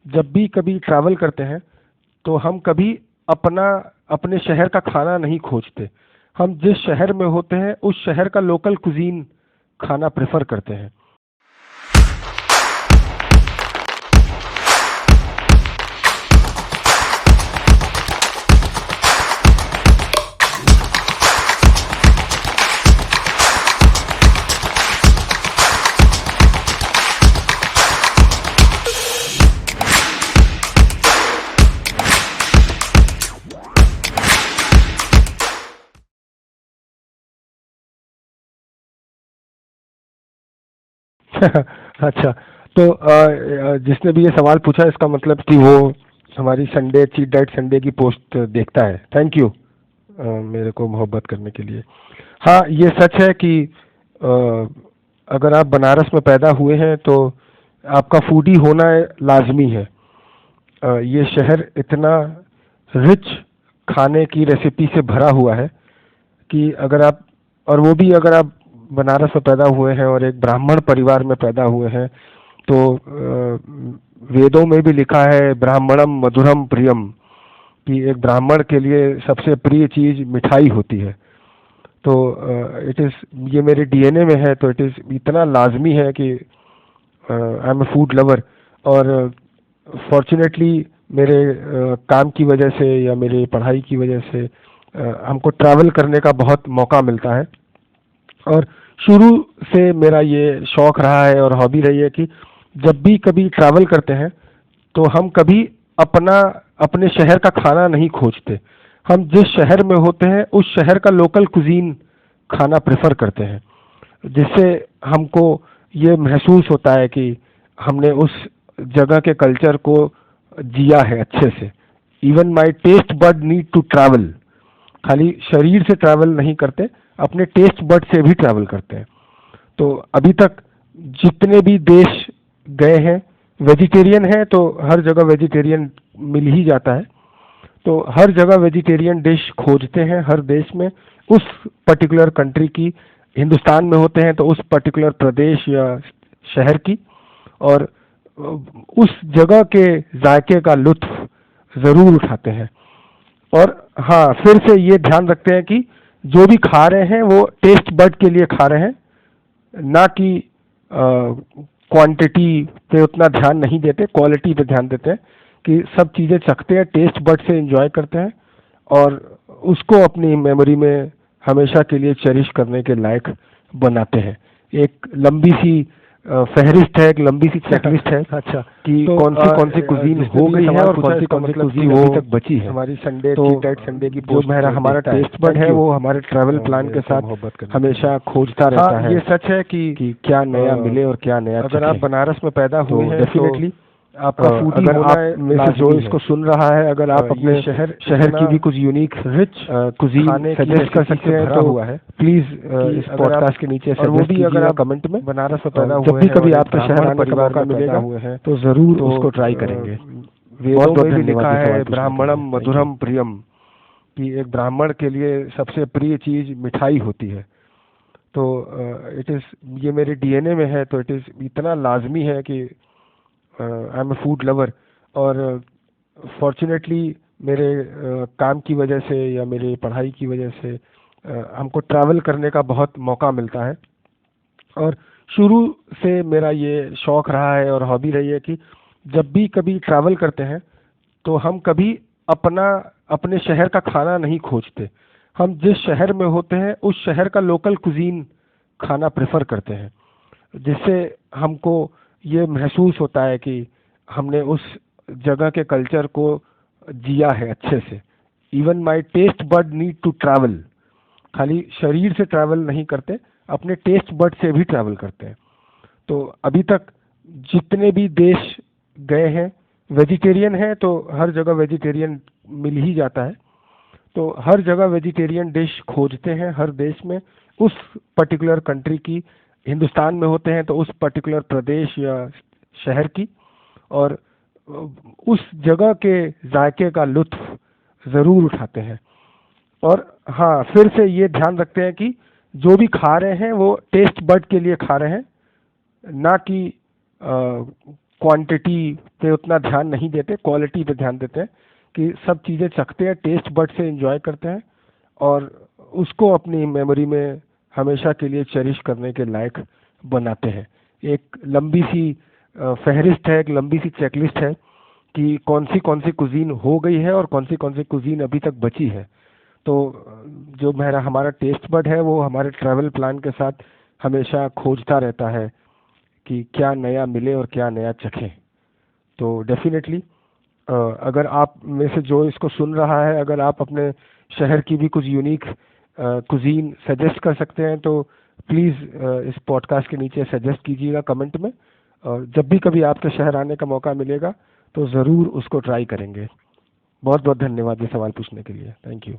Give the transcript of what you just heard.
जब भी कभी ट्रैवल करते हैं तो हम कभी अपना अपने शहर का खाना नहीं खोजते। हम जिस शहर में होते हैं उस शहर का लोकल कुजीन खाना प्रेफर करते हैं। अच्छा, तो जिसने भी ये सवाल पूछा इसका मतलब कि वो हमारी संडे चीट डाइट संडे की पोस्ट देखता है। थैंक यू मेरे को मोहब्बत करने के लिए। हाँ, ये सच है कि अ, अगर आप बनारस में पैदा हुए हैं तो आपका फूडी होना लाजमी है। ये शहर इतना रिच खाने की रेसिपी से भरा हुआ है कि अगर आप, और वो भी अगर आप बनारस में पैदा हुए हैं और एक ब्राह्मण परिवार में पैदा हुए हैं तो वेदों में भी लिखा है ब्राह्मणम मधुरम प्रियम, कि एक ब्राह्मण के लिए सबसे प्रिय चीज मिठाई होती है। तो इट इज़, ये मेरे डीएनए में है, तो इट इज़ इतना लाजमी है कि I am a food lover. और फॉर्चुनेटली मेरे काम की वजह से या मेरे पढ़ाई की वजह से हमको ट्रैवल करने का बहुत मौका मिलता है। और शुरू से मेरा ये शौक रहा है और हॉबी रही है कि जब भी कभी ट्रैवल करते हैं तो हम कभी अपना अपने शहर का खाना नहीं खोजते। हम जिस शहर में होते हैं उस शहर का लोकल कुजीन खाना प्रेफर करते हैं, जिससे हमको ये महसूस होता है कि हमने उस जगह के कल्चर को जिया है अच्छे से। Even my taste bud need to travel. खाली शरीर से ट्रैवल नहीं करते, अपने टेस्ट बड से भी ट्रैवल करते हैं। तो अभी तक जितने भी देश गए हैं, वेजिटेरियन है तो हर जगह वेजिटेरियन मिल ही जाता है। तो हर जगह वेजिटेरियन डिश खोजते हैं हर देश में, उस पर्टिकुलर कंट्री की। हिंदुस्तान में होते हैं तो उस पर्टिकुलर प्रदेश या शहर की, और उस जगह के जायके का लुत्फ ज़रूर उठाते हैं। और हाँ, फिर से ये ध्यान रखते हैं कि जो भी खा रहे हैं वो टेस्ट बड के लिए खा रहे हैं, ना कि क्वांटिटी पे उतना ध्यान नहीं देते, क्वालिटी पे ध्यान देते हैं कि सब चीज़ें चखते हैं, टेस्ट बड से एंजॉय करते हैं और उसको अपनी मेमोरी में हमेशा के लिए चेरिश करने के लायक बनाते हैं। एक लंबी सी फहरिस्त है, एक लंबी सी चेकलिस्ट है। अच्छा, कि तो कौन सी कुजीन हो गई है और कौन सी कुजीन अभी तक बची है। हमारी संडे चीट डाइट संडे की जो हमारा टेस्ट बड है वो हमारे ट्रैवल प्लान के साथ हमेशा खोजता रहता है। ये सच है कि क्या नया मिले और क्या नया। अगर आप बनारस में पैदा हुए हैं डेफिनेटली आपका फूडी होना में से जो इसको सुन रहा है, अगर आप अपने शहर की भी कुछ यूनिक रिच कुजीन सजेस्ट कर सकते हैं तो प्लीज इस पॉडकास्ट के नीचे सजेस्ट कीजिए, अगर आप कमेंट में बनारस में पैदा हुए जब भी कभी आपके शहर आने का मौका मिलेगा तो जरूर उसको ट्राई करेंगे। वेदों में भी लिखा है ब्राह्मणम मधुरम प्रियम, कि एक ब्राह्मण के लिए सबसे प्रिय चीज मिठाई होती है। तो इट इज़, ये मेरे डीएनए में है, तो इट इज़ इतना लाजमी है कि I am a food lover. और फॉर्चुनेटली मेरे काम की वजह से या मेरे पढ़ाई की वजह से हमको ट्रैवल करने का बहुत मौका मिलता है। और शुरू से मेरा ये शौक रहा है और हॉबी रही है कि जब भी कभी ट्रैवल करते हैं तो हम कभी अपना अपने शहर का खाना नहीं खोजते। हम जिस शहर में होते हैं उस शहर का लोकल कुजीन खाना प्रेफर करते हैं, जिससे हमको ये महसूस होता है कि हमने उस जगह के कल्चर को जिया है अच्छे से। Even my taste bud need to travel. खाली शरीर से ट्रैवल नहीं करते, अपने टेस्ट बड से भी ट्रैवल करते हैं। तो अभी तक जितने भी देश गए हैं, वेजिटेरियन है तो हर जगह वेजिटेरियन मिल ही जाता है। तो हर जगह वेजिटेरियन डिश खोजते हैं हर देश में, उस पर्टिकुलर कंट्री की। हिंदुस्तान में होते हैं तो उस पर्टिकुलर प्रदेश या शहर की, और उस जगह के जायके का लुत्फ ज़रूर उठाते हैं। और हाँ, फिर से ये ध्यान रखते हैं कि जो भी खा रहे हैं वो टेस्ट बड के लिए खा रहे हैं, ना कि क्वांटिटी पे उतना ध्यान नहीं देते, क्वालिटी पे ध्यान देते हैं कि सब चीज़ें चखते हैं, टेस्ट बड से एंजॉय करते हैं और उसको अपनी मेमोरी में हमेशा के लिए चेरिश करने के लायक बनाते हैं। एक लंबी सी फहरिस्त है, एक लंबी सी चेकलिस्ट है कि कौन सी कुजीन हो गई है और कौन सी कुजीन अभी तक बची है। तो जो मेरा हमारा टेस्ट बड है वो हमारे ट्रैवल प्लान के साथ हमेशा खोजता रहता है कि क्या नया मिले और क्या नया चखें। तो डेफिनेटली अगर आप में से जो इसको सुन रहा है, अगर आप अपने शहर की भी कुछ यूनिक कुजीन सजेस्ट कर सकते हैं तो प्लीज़ इस पॉडकास्ट के नीचे सजेस्ट कीजिएगा कमेंट में। और जब भी कभी आपके शहर आने का मौका मिलेगा तो ज़रूर उसको ट्राई करेंगे। बहुत बहुत धन्यवाद ये सवाल पूछने के लिए। Thank you.